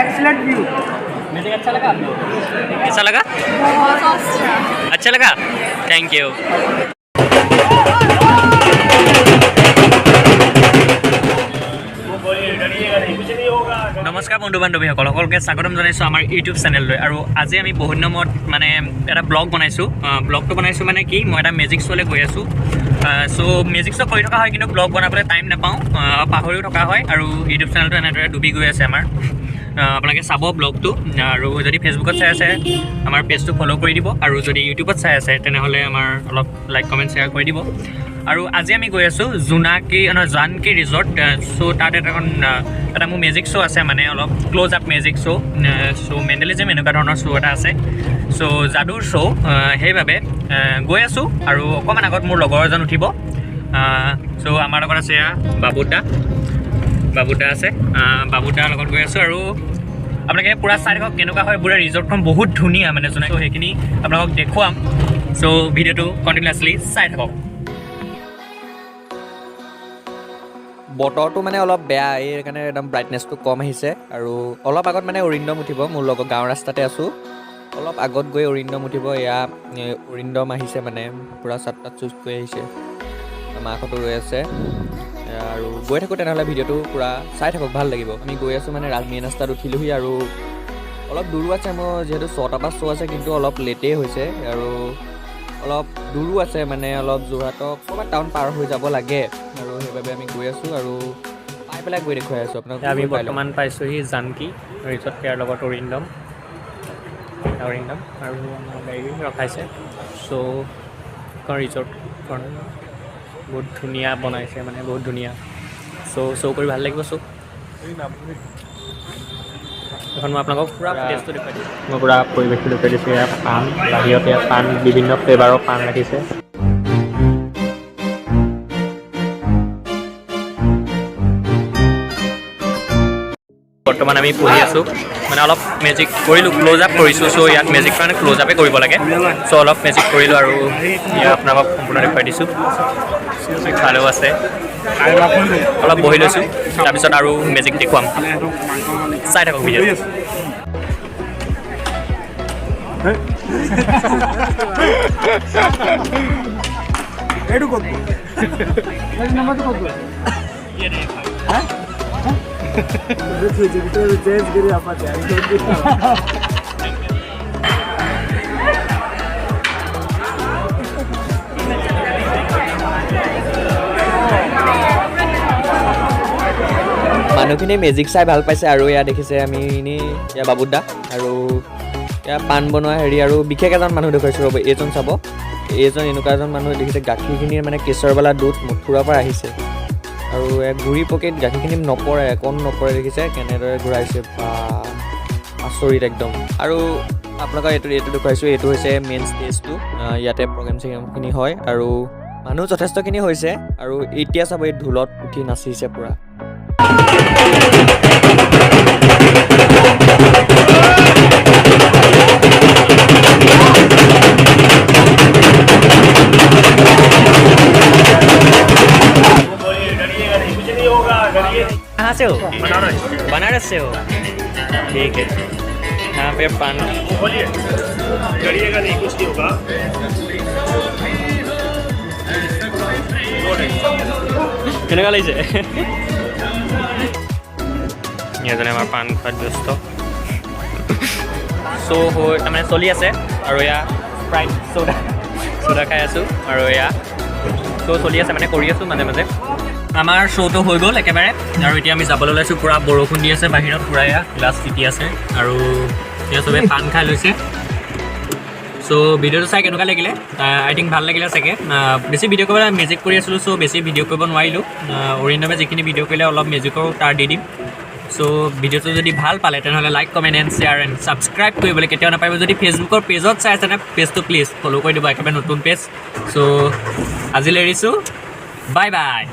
Excellent view. Music अच्छा लगा आपको? कैसा लगा? अच्छा लगा? Thank you. নমস্কাৰ বন্ধু বান্ধৱীসকল, সকলোকে স্বাগতম জনাইছোঁ আমাৰ ইউটিউব চেনেললৈ। আৰু আজি আমি বহুত দিনৰ মূৰত মানে এটা ব্লগ বনাইছোঁ। ব্লগটো বনাইছোঁ মানে কি, মই এটা মেজিক শ্ব'লৈ গৈ আছোঁ। চ' মেজিক শ্ব' কৰি থকা হয়, কিন্তু ব্লগ বনাবলৈ টাইম নাপাওঁ, পাহৰিও থকা হয়। আৰু ইউটিউব চেনেলটো এনেদৰে ডুবি গৈ আছে আমাৰ। আপোনালোকে চাব ব্লগটো, আৰু যদি ফেচবুকত চাই আছে আমাৰ পেজটো ফ'ল' কৰি দিব, আৰু যদি ইউটিউবত চাই আছে তেনেহ'লে আমাৰ অলপ লাইক কমেণ্ট শ্বেয়াৰ কৰি দিব। আৰু আজি আমি গৈ আছোঁ জানকী ৰিজৰ্ট। চ' তাত এটা মোৰ মেজিক শ্ব' আছে, মানে অলপ ক্ল'জ আপ মেজিক শ্ব'। চ' মেণ্ডেলিজিম এনেকুৱা ধৰণৰ শ্ব' এটা আছে। চ' যাদুৰ শ্ব', সেইবাবে গৈ আছোঁ। আৰু অকণমান আগত মোৰ লগৰ এজন উঠিব। চ' আমাৰ লগত আছে বাবুদা আছে, বাবুদাৰ লগত গৈ আছোঁ। আৰু আপোনালোকে পূৰা চাই থাকক কেনেকুৱা হয়। পুৰা ৰিজৰ্টখন বহুত ধুনীয়া, মানে জনাই সেইখিনি আপোনালোকক দেখুৱাম। চ' ভিডিঅ'টো কণ্টিনিউৱাছলি চাই থাকক। বতৰটো মানে অলপ বেয়া, সেইকাৰণে একদম ব্ৰাইটনেছটো কম আহিছে। আৰু অলপ আগত মানে অৰিন্দম উঠিব, মোৰ লগত গাঁৱৰ ৰাস্তাতে আছোঁ। অলপ আগত গৈ অৰিন্দম উঠিব। এয়া অৰিন্দম আহিছে, মানে পূৰা চাট চুজ কৰি আহিছে, মাকহঁতো ৰৈ আছে। আৰু গৈ থাকোঁ তেনেহ'লে ভিডিঅ'টো পূৰা চাই থাকক, ভাল লাগিব। আমি গৈ আছোঁ মানে মেইন ৰাস্তাত উঠিলোহি, আৰু অলপ দূৰো আছে। মোৰ যিহেতু 6টাৰ পৰা শ্ব' আছে, কিন্তু অলপ লেটেই হৈছে। আৰু অলপ দূৰো আছে, মানে অলপ যোৰহাটৰ ক'ৰবাত টাউন পাৰ হৈ যাব লাগে। আৰু সেইবাবে আমি গৈ আছোঁ, আৰু পাই পেলাই গৈ দেখুৱাই আছোঁ আপোনাক। আমি বৰ্তমান পাইছোঁহি জানকী ৰিজৰ্ট, ইয়াৰ লগত অৰিন্দম আৰু আমাৰ গাড়ী ৰখাইছে। চ' ৰিজৰ্টখন বহুত ধুনীয়া বনাইছে, মানে বহুত ধুনীয়া। শ্ব' কৰি ভাল লাগিব। এখন মই আপোনালোকক পূৰা টেষ্টটো দেখুৱাই দিছোঁ। মই পূৰা পৰিৱেশটো দেখুৱাই দিছোঁ। ইয়াৰ পাণ, বাহিৰত ইয়াত পাণ, বিভিন্ন ফ্লেভাৰৰ পাণ ৰাখিছে। বৰ্তমান আমি পঢ়ি আছোঁ, মানে অলপ মেজিক কৰিলোঁ, ক্ল'জ আপ কৰিছোঁ। চ' ইয়াত মেজিক মানে ক্ল'জ আপে কৰিব লাগে। চ' অলপ মেজিক কৰিলোঁ, আৰু ইয়াত আপোনালোকক সম্পূৰ্ণ দেখুৱাই দিছোঁ। ভালো আছে, অলপ বহি লৈছোঁ, তাৰপিছত আৰু মেজিক দেখুৱাম। চাই থাকক ভিডিঅ'। মানুহখিনি মেজিক চাই ভাল পাইছে। আৰু এয়া দেখিছে আমি এয়া বাবুদা, আৰু এয়া পাণ বনোৱা হেৰি। আৰু বিশেষ এজন মানুহ দেখুৱাইছোঁ, ৰ'ব এইজন চাব। এইজন এনেকুৱা এজন মানুহ দেখিছে, গাখীৰখিনিৰ মানে কেশৰৱালা দুধ মথুৰাৰ পৰা আহিছে। আৰু গুড়ি পকেট গাখীৰখিনি নপৰে, কণ নপৰে, দেখিছে কেনেদৰে ঘূৰাইছে, বা আচৰিত একদম। আৰু আপোনালোকক এইটো দেখুৱাইছোঁ, এইটো হৈছে মেইন ষ্টেজটো। ইয়াতে প্ৰগ্ৰেম চেগ্ৰেমখিনি হয়, আৰু মানুহ যথেষ্টখিনি হৈছে। আৰু এতিয়া চাব, এই ঢোলত উঠি নাচিছে পূৰা। कहाँ से हो? बनारस से हो? ठीक है। यहाँ पे पान डरिएगा नहीं, कुछ नहीं होगा। কেনেকুৱা লাগিছে? এজনে আমাৰ পাণ খোৱাত ব্যস্ত। চ' তাৰমানে চলি আছে। আৰু এয়া স্প্ৰাইট চ'দা খাই আছোঁ। আৰু এয়া শ্ব' চলি আছে, মানে কৰি আছোঁ মাজে মাজে। আমাৰ শ্ব'টো হৈ গ'ল একেবাৰে, আৰু এতিয়া আমি যাবলৈ ওলাইছোঁ। পূৰা বৰষুণ দি আছে বাহিৰত, পূৰা এয়া গ্লাছ তিতি আছে, আৰু এতিয়া চবেই পাণ খাই লৈছে। চ' ভিডিঅ'টো চাই কেনেকুৱা লাগিলে? আই থিংক ভাল লাগিলে চাগে। বেছি ভিডিঅ' কৰিবলৈ মেজিক কৰি আছিলোঁ, চ' বেছি ভিডিঅ' কৰিব নোৱাৰিলোঁ। অৰিন্দমে যিখিনি ভিডিঅ' কৰিলে অলপ মেজিকৰ তাৰ দি দিম। চ' ভিডিঅ'টো যদি ভাল পালে তেনেহ'লে like comment and share and subscribe কৰিবলৈ কেতিয়াও নাপাৰিব। যদি ফেচবুকৰ পেজত চাই আছে পেজটো প্লিজ ফ'ল' কৰি দিব, একেবাৰে নতুন পেজ। চ' আজিলৈ এৰিছোঁ, বাই বাই।